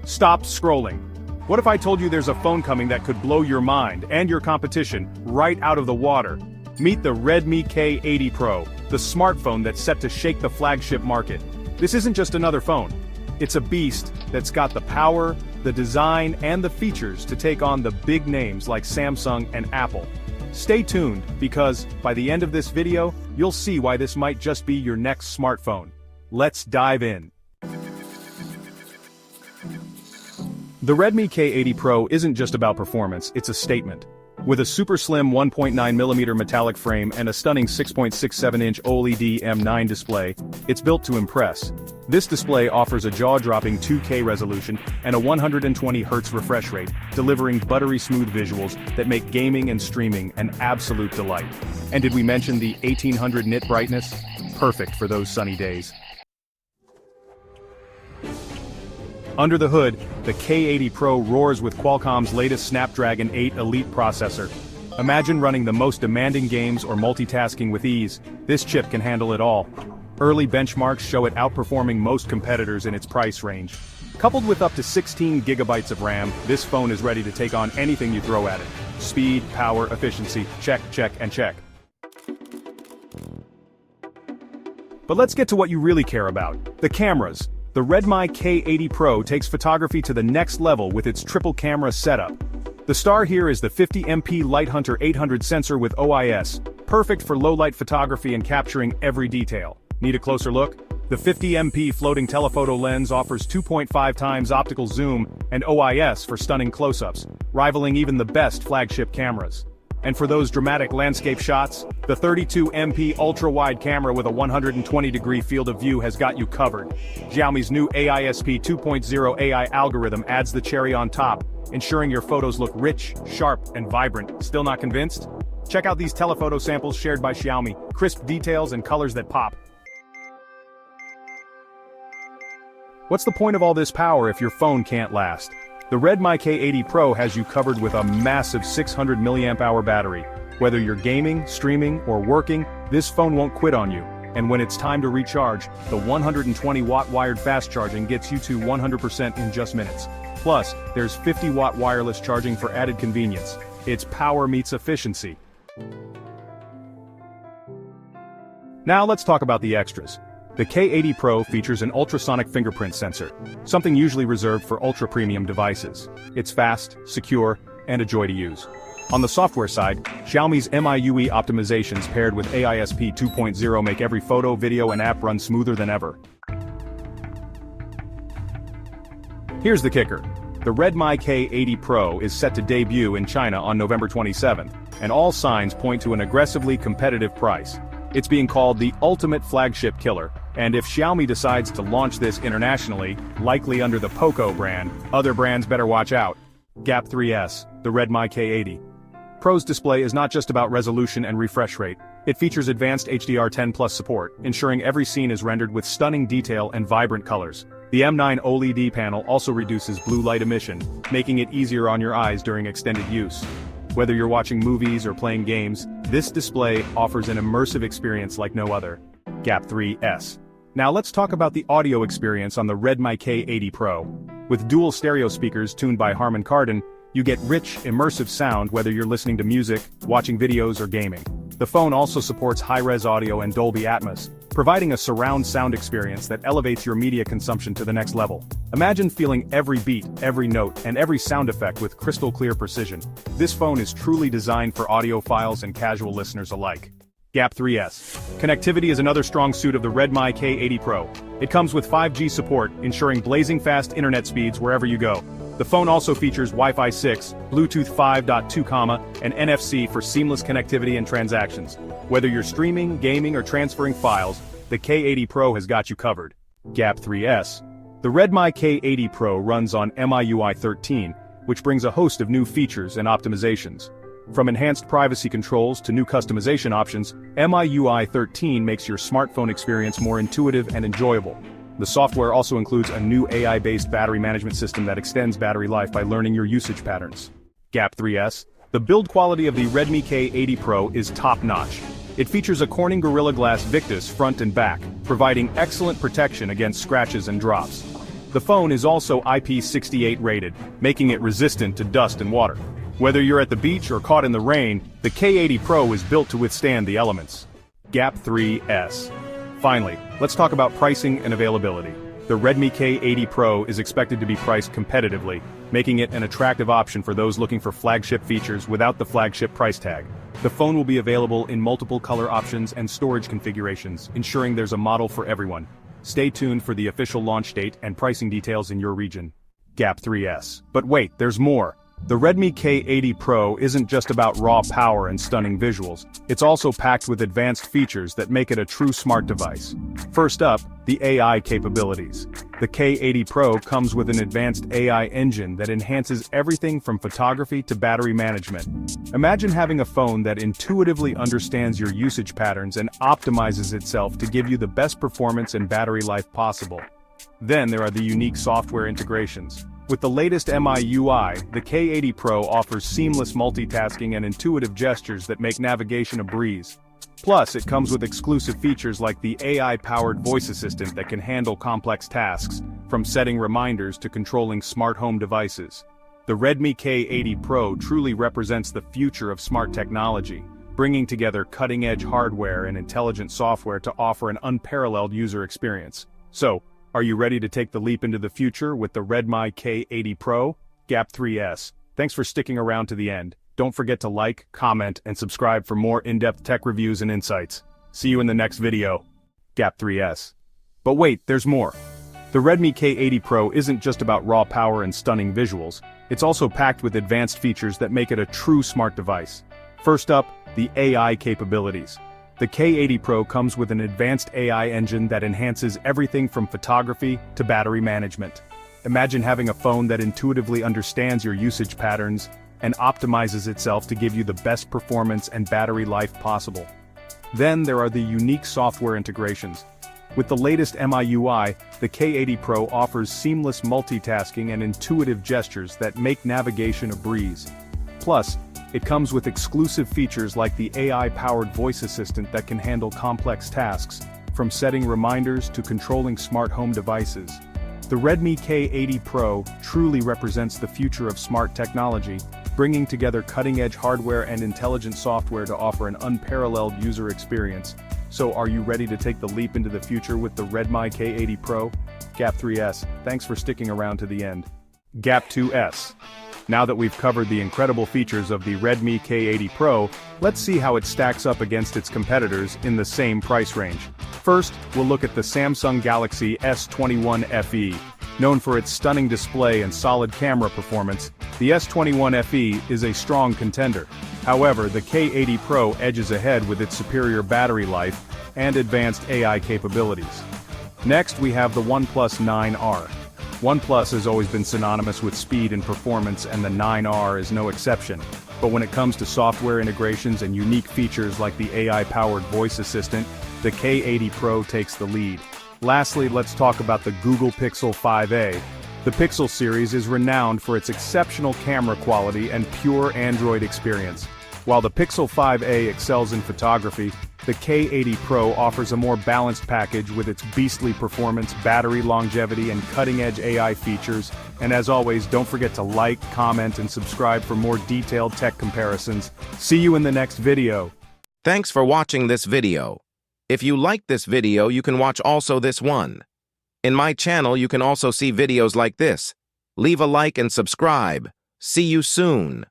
Stop scrolling. What if I told you there's a phone coming that could blow your mind and your competition right out of the water? Meet the Redmi K80 Pro, the smartphone that's set to shake the flagship market. This isn't just another phone. It's a beast that's got the power, the design, and the features to take on the big names like Samsung and Apple. Stay tuned, because by the end of this video, you'll see why this might just be your next smartphone. Let's dive in. The Redmi K80 Pro isn't just about performance, it's a statement. With a super slim 1.9mm metallic frame and a stunning 6.67-inch OLED M9 display, it's built to impress. This display offers a jaw-dropping 2K resolution and a 120Hz refresh rate, delivering buttery smooth visuals that make gaming and streaming an absolute delight. And did we mention the 1800 nit brightness? Perfect for those sunny days. Under the hood, the K80 Pro roars with Qualcomm's latest Snapdragon 8 Elite processor. Imagine running the most demanding games or multitasking with ease. This chip can handle it all. Early benchmarks show it outperforming most competitors in its price range. Coupled with up to 16 GB of RAM, this phone is ready to take on anything you throw at it. Speed, power, efficiency, check, check, and check. But let's get to what you really care about, the cameras. The Redmi K80 Pro takes photography to the next level with its triple camera setup. The star here is the 50MP Lighthunter 800 sensor with OIS, perfect for low-light photography and capturing every detail. Need a closer look? The 50MP floating telephoto lens offers 2.5 times optical zoom and OIS for stunning close-ups, rivaling even the best flagship cameras. And for those dramatic landscape shots, the 32MP ultra-wide camera with a 120-degree field of view has got you covered. Xiaomi's new AISP 2.0 AI algorithm adds the cherry on top, ensuring your photos look rich, sharp, and vibrant. Still not convinced? Check out these telephoto samples shared by Xiaomi, crisp details and colors that pop. What's the point of all this power if your phone can't last? The Redmi K80 Pro has you covered with a massive 600 mAh battery. Whether you're gaming, streaming, or working, this phone won't quit on you. And when it's time to recharge, the 120-watt wired fast charging gets you to 100% in just minutes. Plus, there's 50-watt wireless charging for added convenience. It's power meets efficiency. Now let's talk about the extras. The K80 Pro features an ultrasonic fingerprint sensor, something usually reserved for ultra-premium devices. It's fast, secure, and a joy to use. On the software side, Xiaomi's MIUI optimizations paired with AISP 2.0 make every photo, video, and app run smoother than ever. Here's the kicker. The Redmi K80 Pro is set to debut in China on November 27th, and all signs point to an aggressively competitive price. It's being called the ultimate flagship killer, and if Xiaomi decides to launch this internationally, likely under the Poco brand, other brands better watch out. Gap 3S, the Redmi K80 Pro's display is not just about resolution and refresh rate. It features advanced HDR10+ support, ensuring every scene is rendered with stunning detail and vibrant colors. The M9 OLED panel also reduces blue light emission, making it easier on your eyes during extended use. Whether you're watching movies or playing games, this display offers an immersive experience like no other. Gap 3S. Now let's talk about the audio experience on the Redmi K80 Pro. With dual stereo speakers tuned by Harman Kardon, you get rich, immersive sound whether you're listening to music, watching videos, or gaming. The phone also supports high-res audio and Dolby Atmos, providing a surround sound experience that elevates your media consumption to the next level. Imagine feeling every beat, every note, and every sound effect with crystal-clear precision. This phone is truly designed for audiophiles and casual listeners alike. Gap 3S. Connectivity is another strong suit of the Redmi K80 Pro. It comes with 5G support, ensuring blazing fast internet speeds wherever you go. The phone also features Wi-Fi 6, Bluetooth 5.2, and NFC for seamless connectivity and transactions. Whether you're streaming, gaming, or transferring files, the K80 Pro has got you covered. Gap 3S. The Redmi K80 Pro runs on MIUI 13, which brings a host of new features and optimizations. From enhanced privacy controls to new customization options, MIUI 13 makes your smartphone experience more intuitive and enjoyable. The software also includes a new AI-based battery management system that extends battery life by learning your usage patterns. Gap 3S. The build quality of the Redmi K80 Pro is top-notch. It features a Corning Gorilla Glass Victus front and back, providing excellent protection against scratches and drops. The phone is also IP68 rated, making it resistant to dust and water. Whether you're at the beach or caught in the rain, the K80 Pro is built to withstand the elements. Gap 3S. Finally, let's talk about pricing and availability. The Redmi K80 Pro is expected to be priced competitively, making it an attractive option for those looking for flagship features without the flagship price tag. The phone will be available in multiple color options and storage configurations, ensuring there's a model for everyone. Stay tuned for the official launch date and pricing details in your region. Gap 3S. But wait, there's more. The Redmi K80 Pro isn't just about raw power and stunning visuals, it's also packed with advanced features that make it a true smart device. First up, the AI capabilities. The K80 Pro comes with an advanced AI engine that enhances everything from photography to battery management. Imagine having a phone that intuitively understands your usage patterns and optimizes itself to give you the best performance and battery life possible. Then there are the unique software integrations. With the latest MIUI, the K80 Pro offers seamless multitasking and intuitive gestures that make navigation a breeze. Plus, it comes with exclusive features like the AI-powered voice assistant that can handle complex tasks, from setting reminders to controlling smart home devices. The Redmi K80 Pro truly represents the future of smart technology, bringing together cutting-edge hardware and intelligent software to offer an unparalleled user experience. So, are you ready to take the leap into the future with the Redmi K80 Pro? Gap 3S. Thanks for sticking around to the end. Don't forget to like, comment, and subscribe for more in-depth tech reviews and insights. See you in the next video. Gap 3S. But wait, there's more. The Redmi K80 Pro isn't just about raw power and stunning visuals, it's also packed with advanced features that make it a true smart device. First up, the AI capabilities. The K80 Pro comes with an advanced AI engine that enhances everything from photography to battery management. Imagine having a phone that intuitively understands your usage patterns and optimizes itself to give you the best performance and battery life possible. Then there are the unique software integrations. With the latest MIUI, the K80 Pro offers seamless multitasking and intuitive gestures that make navigation a breeze. Plus, it comes with exclusive features like the AI-powered voice assistant that can handle complex tasks, from setting reminders to controlling smart home devices. The Redmi K80 Pro truly represents the future of smart technology, bringing together cutting-edge hardware and intelligent software to offer an unparalleled user experience. So are you ready to take the leap into the future with the Redmi K80 Pro? Gap 3S, thanks for sticking around to the end. Gap 2S. Now that we've covered the incredible features of the Redmi K80 Pro, let's see how it stacks up against its competitors in the same price range. First, we'll look at the Samsung Galaxy S21 FE. Known for its stunning display and solid camera performance, the S21 FE is a strong contender. However, the K80 Pro edges ahead with its superior battery life and advanced AI capabilities. Next, we have the OnePlus 9R. OnePlus has always been synonymous with speed and performance, and the 9R is no exception. But when it comes to software integrations and unique features like the AI-powered voice assistant, the K80 Pro takes the lead. Lastly, let's talk about the Google Pixel 5a. The Pixel series is renowned for its exceptional camera quality and pure Android experience. While the Pixel 5a excels in photography, the K80 Pro offers a more balanced package with its beastly performance, battery longevity, and cutting-edge AI features. And as always, don't forget to like, comment, and subscribe for more detailed tech comparisons. See you in the next video. Thanks for watching this video. If you liked this video, you can watch also this one. In my channel, you can also see videos like this. Leave a like and subscribe. See you soon.